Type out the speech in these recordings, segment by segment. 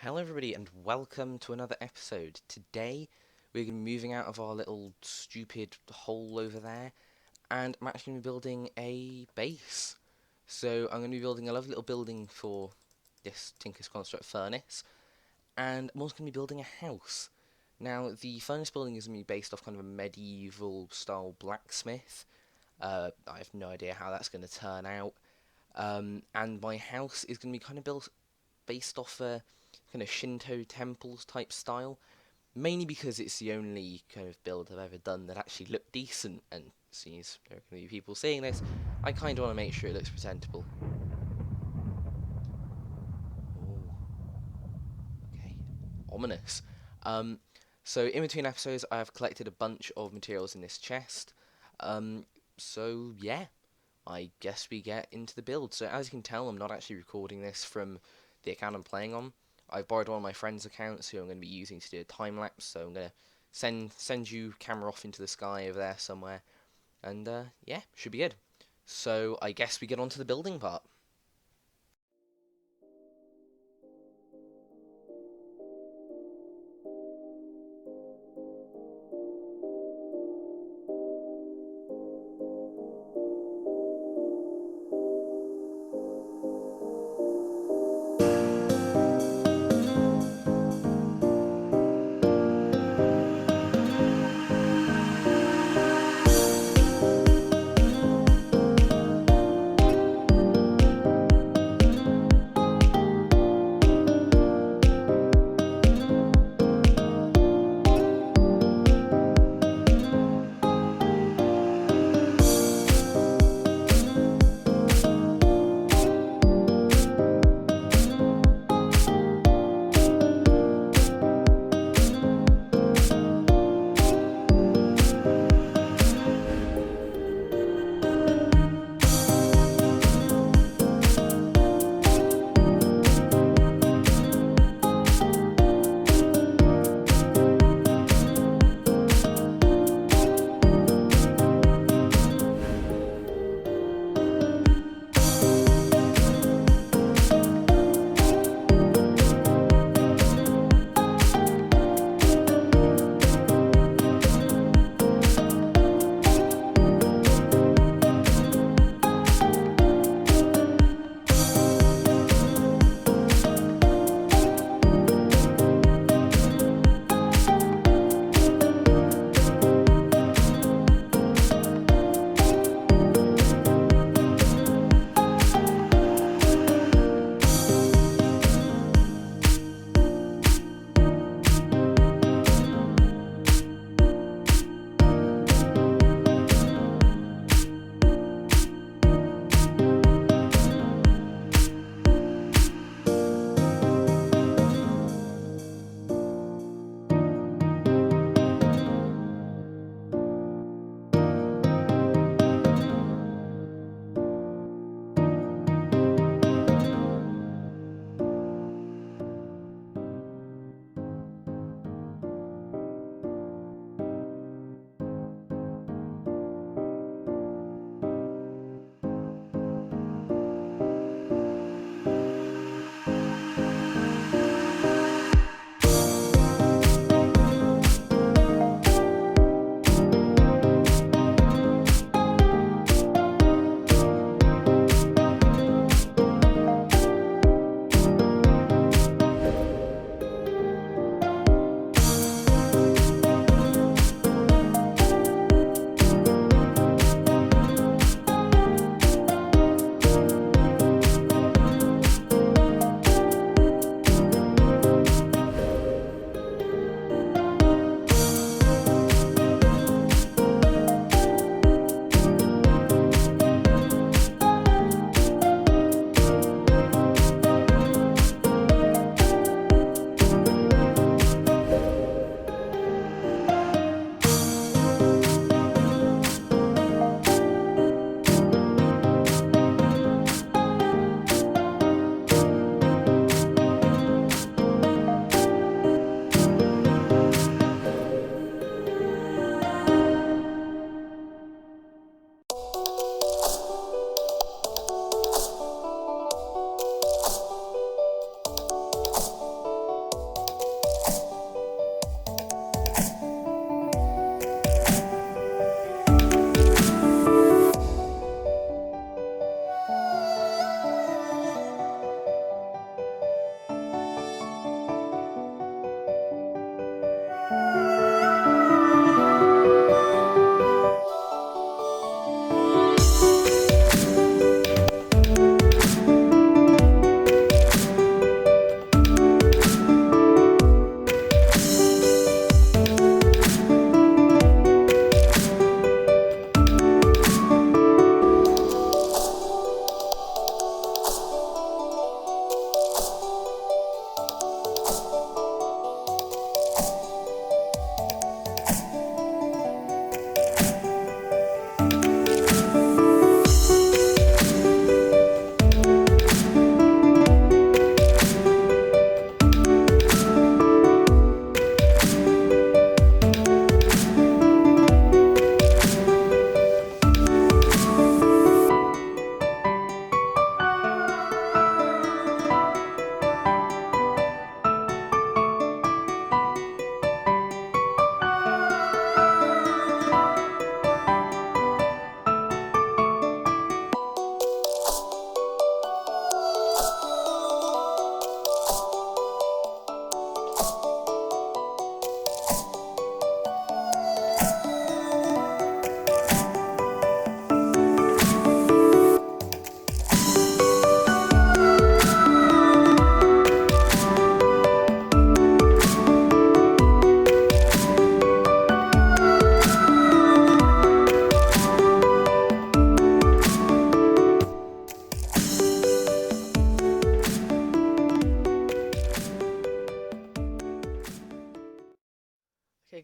Hello everybody and welcome to another episode. Today we're going to be moving out of our little stupid hole over there and I'm actually going to be building a base. So I'm going to be building a lovely little building for this Tinker's Construct furnace and I'm also going to be building a house. Now the furnace building is going to be based off kind of a medieval style blacksmith. I have no idea how that's going to turn out. And my house is going to be kind of built based off a kind of Shinto temples type style, mainly because it's the only kind of build I've ever done that actually looked decent, and since there are going to be people seeing this, I kind of want to make sure it looks presentable. Ooh, okay, ominous. Um, so in between episodes, I have collected a bunch of materials in this chest. So yeah, I guess we get into the build. So as you can tell, I'm not actually recording this from the account I'm playing on. I've borrowed one of my friend's accounts who I'm going to be using to do a time lapse. So I'm going to send you camera off into the sky over there somewhere, and yeah, should be good. So I guess we get on to the building part.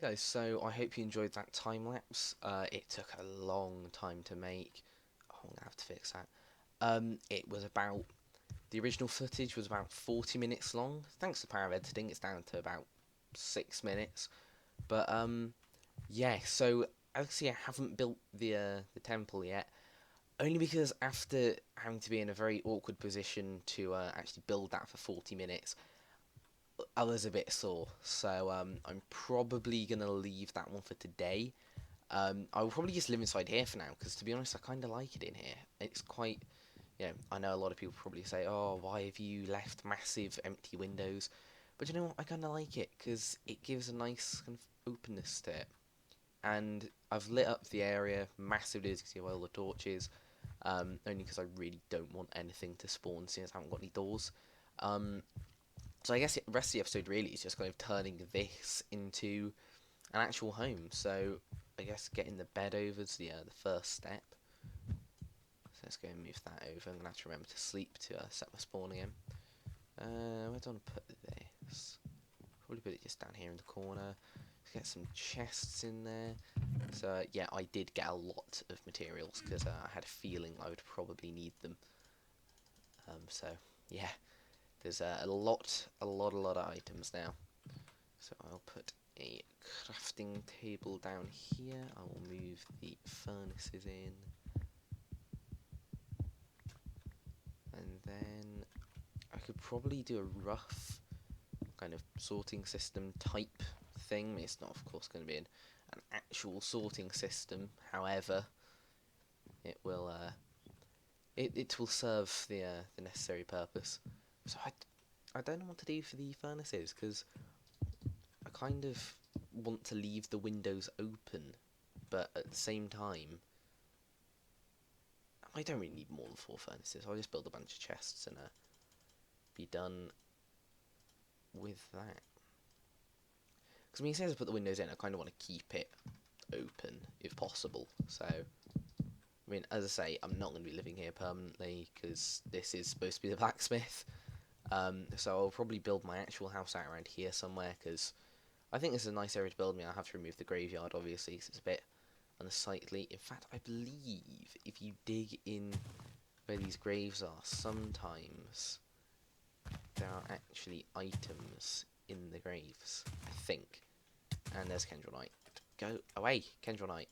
Hey guys, so I hope you enjoyed that time lapse. It took a long time to make. Oh, I'm gonna have to fix that. It was about the original footage was about 40 minutes long. Thanks to the power of editing, it's down to about 6 minutes. But yeah. So actually, I haven't built the temple yet, only because after having to be in a very awkward position to actually build that for 40 minutes. I was a bit sore, so I'm probably gonna leave that one for today. I will probably just live inside here for now, because to be honest, I kind of like it in here. It's quite, I know a lot of people probably say, oh, why have you left massive empty windows? But you know what, I kind of like it, because it gives a nice kind of openness to it. And I've lit up the area massively, as you can see by all the torches, only because I really don't want anything to spawn since I haven't got any doors. So I guess the rest of the episode really is just kind of turning this into an actual home. So I guess getting the bed over is the first step. So let's go and move that over. I'm gonna have to remember to sleep to set my spawn again. Where do I want to put this? Probably put it just down here in the corner. Let's get some chests in there. So yeah, I did get a lot of materials because I had a feeling I would probably need them. So yeah. There's a lot of items now. So I'll put a crafting table down here. I will move the furnaces in. And then I could probably do a rough kind of sorting system type thing. It's not, of course, going to be an actual sorting system. However, it will it will serve the necessary purpose. So I don't know what to do for the furnaces, because I kind of want to leave the windows open, but at the same time, I don't really need more than 4 furnaces. I'll just build a bunch of chests and be done with that. Because I mean, since I put the windows in, I kind of want to keep it open if possible. So, I mean, as I say, I'm not going to be living here permanently because this is supposed to be the blacksmith. So I'll probably build my actual house out around here somewhere, because I think this is a nice area to build me. I'll have to remove the graveyard, obviously, because it's a bit unsightly. In fact, I believe if you dig in where these graves are, sometimes there are actually items in the graves, I think. And there's Kendronite. Go away, Kendronite.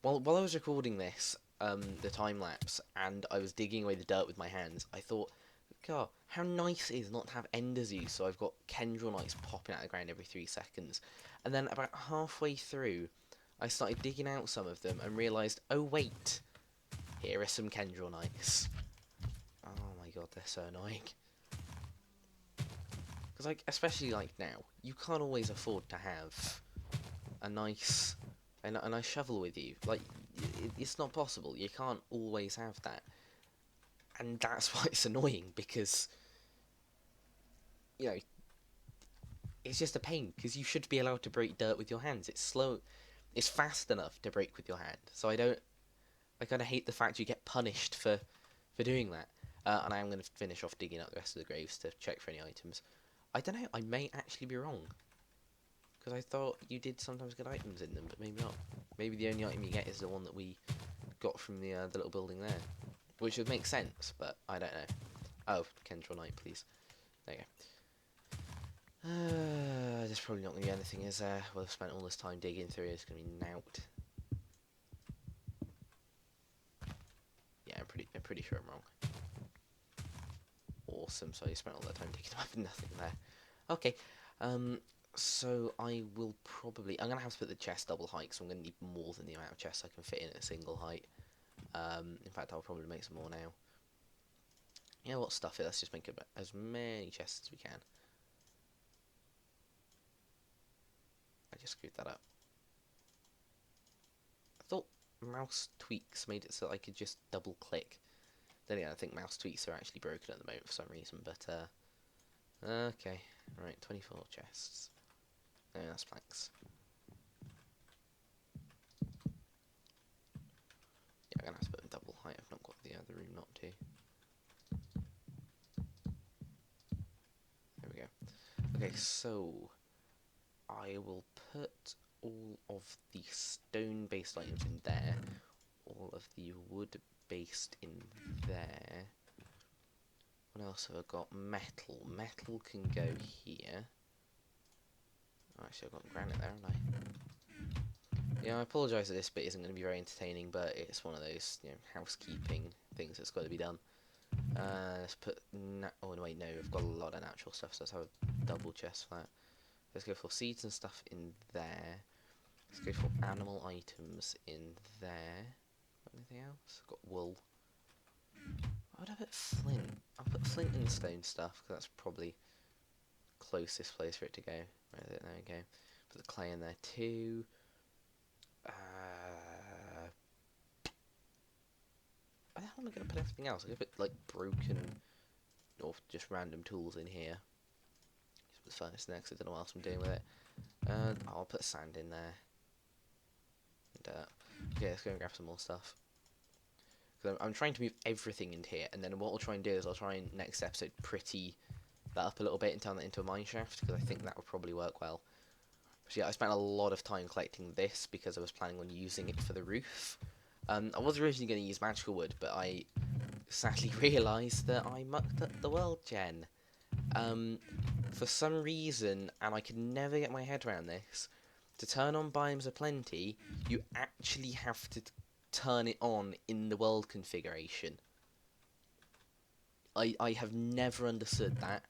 While I was recording this, the time lapse, and I was digging away the dirt with my hands, I thought, God, how nice it is not to have Enderzeus, so I've got Kendronites popping out of the ground every 3 seconds. And then about halfway through, I started digging out some of them and realised, oh wait, here are some Kendronites. Oh my god, they're so annoying. Because, like, especially like now, you can't always afford to have a nice shovel with you. Like, it's not possible. You can't always have that. And that's why it's annoying, because, it's just a pain, because you should be allowed to break dirt with your hands. It's fast enough to break with your hand. So I kind of hate the fact you get punished for doing that. And I am going to finish off digging up the rest of the graves to check for any items. I don't know, I may actually be wrong. Because I thought you did sometimes get items in them, but maybe not. Maybe the only item you get is the one that we got from the little building there. Which would make sense, but I don't know. Oh, Kendronite, please. There you go. There's probably not going to be anything, is there? We've spent all this time digging through it, it's going to be nout. Yeah, I'm pretty sure I'm wrong. Awesome, so you spent all that time digging them up and nothing there. Okay, so I'm going to have to put the chest double height, so I'm going to need more than the amount of chests I can fit in at a single height. In fact, I'll probably make some more now. You know what, stuff it, let's just make as many chests as we can. I just screwed that up. I thought mouse tweaks made it so I could just double click. Then again, I think mouse tweaks are actually broken at the moment for some reason, but okay, right, 24 chests. No, that's planks. Yeah, I'm gonna have to put them double height. I've not got the other room not to. There we go. Okay, so I will put all of the stone-based items in there, all of the wood-based in there. What else have I got? Metal. Metal can go here. Oh, actually, I've got granite there, haven't I? Yeah, I apologise that this bit isn't going to be very entertaining, but it's one of those, housekeeping things that's got to be done. Let's put... oh, wait, no, I've got a lot of natural stuff, so let's have a double chest for that. Let's go for seeds and stuff in there. Let's go for animal items in there. Got anything else? Got wool. Why would I put flint? I'll put flint and stone stuff, because that's probably closest place for it to go. Right, there we go. Put the clay in there too. Where the hell am I going to put everything else? I'm going to put, like, broken or just random tools in here. Just put the furnace next, I don't know what else I'm doing with it. I'll put sand in there. And dirt. Okay, let's go and grab some more stuff. Because I'm trying to move everything into here, and then what I'll try and do is I'll try and, next episode, pretty that up a little bit and turn that into a mine shaft, because I think that would probably work well. So yeah, I spent a lot of time collecting this because I was planning on using it for the roof. I was originally going to use magical wood, but I sadly realised that I mucked up the world gen. For some reason, and I could never get my head around this, to turn on Biomes of Plenty, you actually have to turn it on in the world configuration. I have never understood that,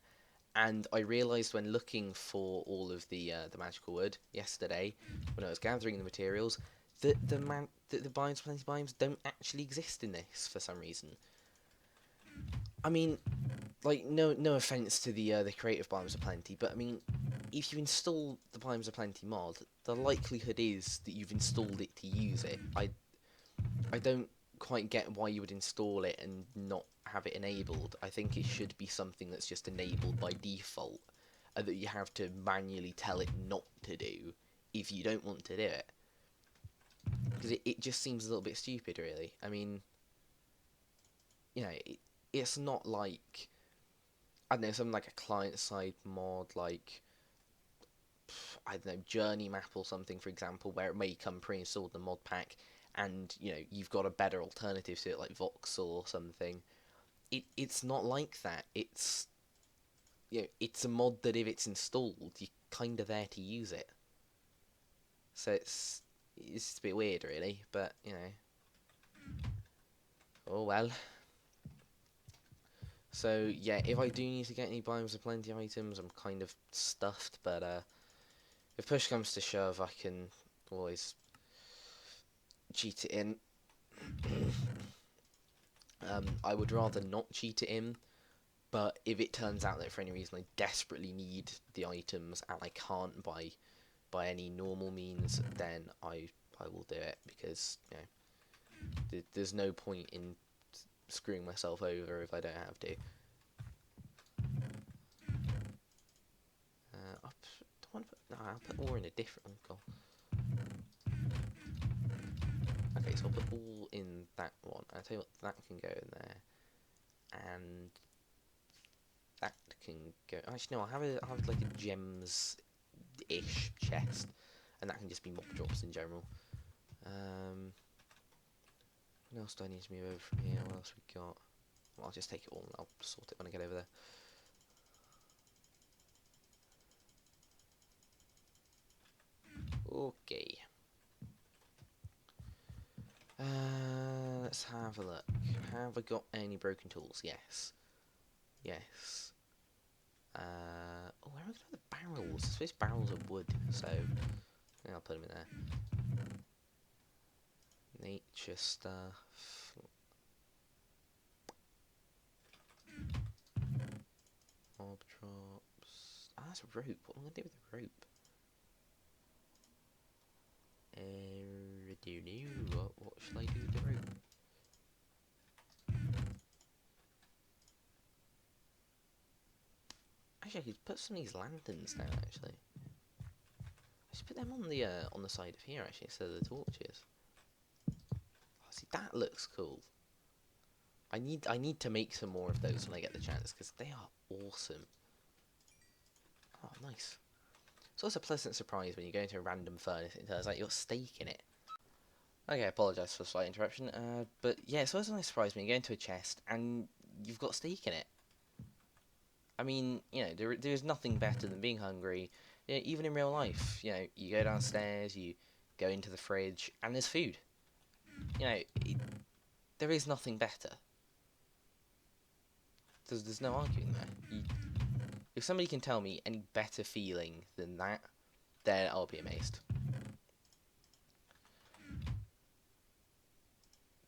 and I realised when looking for all of the magical wood yesterday, when I was gathering the materials, that the Biomes of Plenty biomes don't actually exist in this for some reason. I mean, like, no offense to the creative Biomes of Plenty, but I mean, if you install the Biomes of Plenty mod, the likelihood is that you've installed it to use it. I don't quite get why you would install it and not have it enabled. I think it should be something that's just enabled by default, and that you have to manually tell it not to do if you don't want to do it. Because it just seems a little bit stupid, really. I mean, it's not like, I don't know, something like a client-side mod, like, I don't know, Journey Map or something, for example, where it may come pre-installed in the mod pack, and, you've got a better alternative to it, like Voxel or something. It's not like that. It's, it's a mod that if it's installed, you're kind of there to use it. So it's just a bit weird, really, but, oh well. So, yeah, if I do need to get any Biomes of Plenty items, I'm kind of stuffed, but, if push comes to shove, I can always cheat it in. I would rather not cheat it in, but if it turns out that for any reason I desperately need the items and I can't by any normal means, then I will do it, because there's no point in screwing myself over if I don't have to. I'll put ore in a different one. Okay, so I'll put all in that one. I'll tell you what, that can go in there, and that can go. Actually, no, I'll have like a gems-ish chest, and that can just be mob drops in general. What else do I need to move over from here? What else we got? Well, I'll just take it all and I'll sort it when I get over there. Okay. Let's have a look. Have I got any broken tools? Yes. Yes. Oh, where am I going to put the barrels? I suppose barrels are wood, so yeah, I'll put them in there. Nature stuff. Mob drops. Ah, that's a rope. What am I going to do with the rope? Do you know what should I do with the rope? Actually, I could put some of these lanterns down. Actually, I should put them on the side of here actually instead of the torches. Oh, see, that looks cool. I need to make some more of those when I get the chance, because they are awesome. Oh, nice. It's also a pleasant surprise when you go into a random furnace and it turns out you've got steak in it. Okay, I apologise for the slight interruption, but yeah, it's always a nice surprise when you go into a chest and you've got steak in it. I mean, there is nothing better than being hungry, even in real life. You go downstairs, you go into the fridge, and there's food. There is nothing better. There's no arguing there. If somebody can tell me any better feeling than that, then I'll be amazed.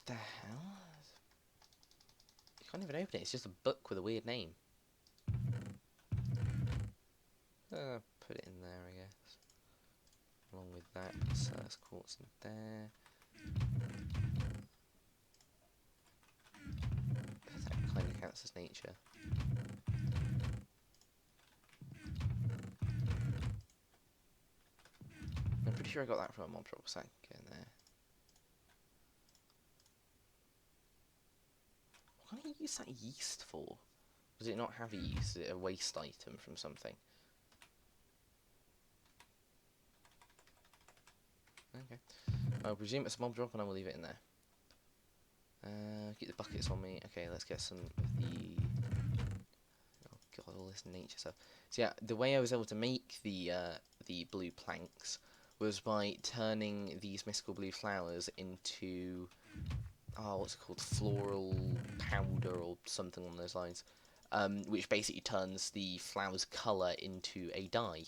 The hell? You can't even open it. It's just a book with a weird name. Put it in there, I guess. Along with that, Circe quartz in there. That kind of counts as nature. I'm pretty sure I got that from a mob shop, so I can get in there. What can I use that yeast for? Does it not have a yeast? Is it a waste item from something? Okay. I'll presume it's a mob drop and I will leave it in there. Keep the buckets on me. Okay, let's get some of the... Oh god, all this nature stuff. So yeah, the way I was able to make the blue planks was by turning these mystical blue flowers into... Oh, what's it called? Floral powder or something along those lines. Which basically turns the flower's colour into a dye.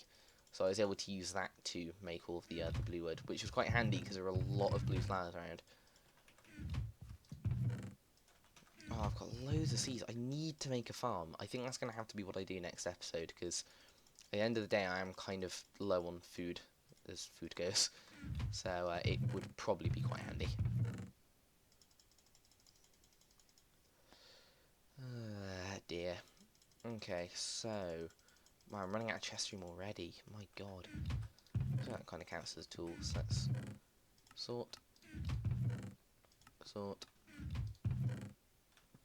So I was able to use that to make all of the blue wood, which was quite handy because there were a lot of blue flowers around. Oh, I've got loads of seeds. I need to make a farm. I think that's going to have to be what I do next episode, because at the end of the day I am kind of low on food, as food goes. So it would probably be quite handy. Dear. Okay, so... Wow, I'm running out of chest room already. My god. So that kind of counts as tools. Let's sort.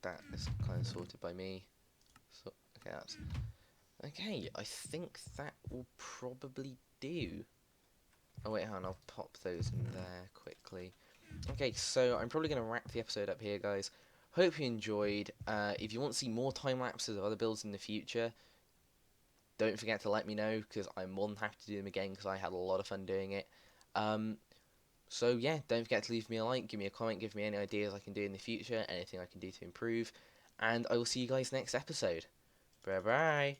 That is kind of sorted by me. So, okay, that's... Okay, I think that will probably do. Oh wait, hang on, I'll pop those in there quickly. Okay, so I'm probably going to wrap the episode up here, guys. Hope you enjoyed. If you want to see more time lapses of other builds in the future, don't forget to let me know, because I'm more than happy to do them again, because I had a lot of fun doing it. So yeah, don't forget to leave me a like, give me a comment, give me any ideas I can do in the future, anything I can do to improve, and I will see you guys next episode. Bye bye!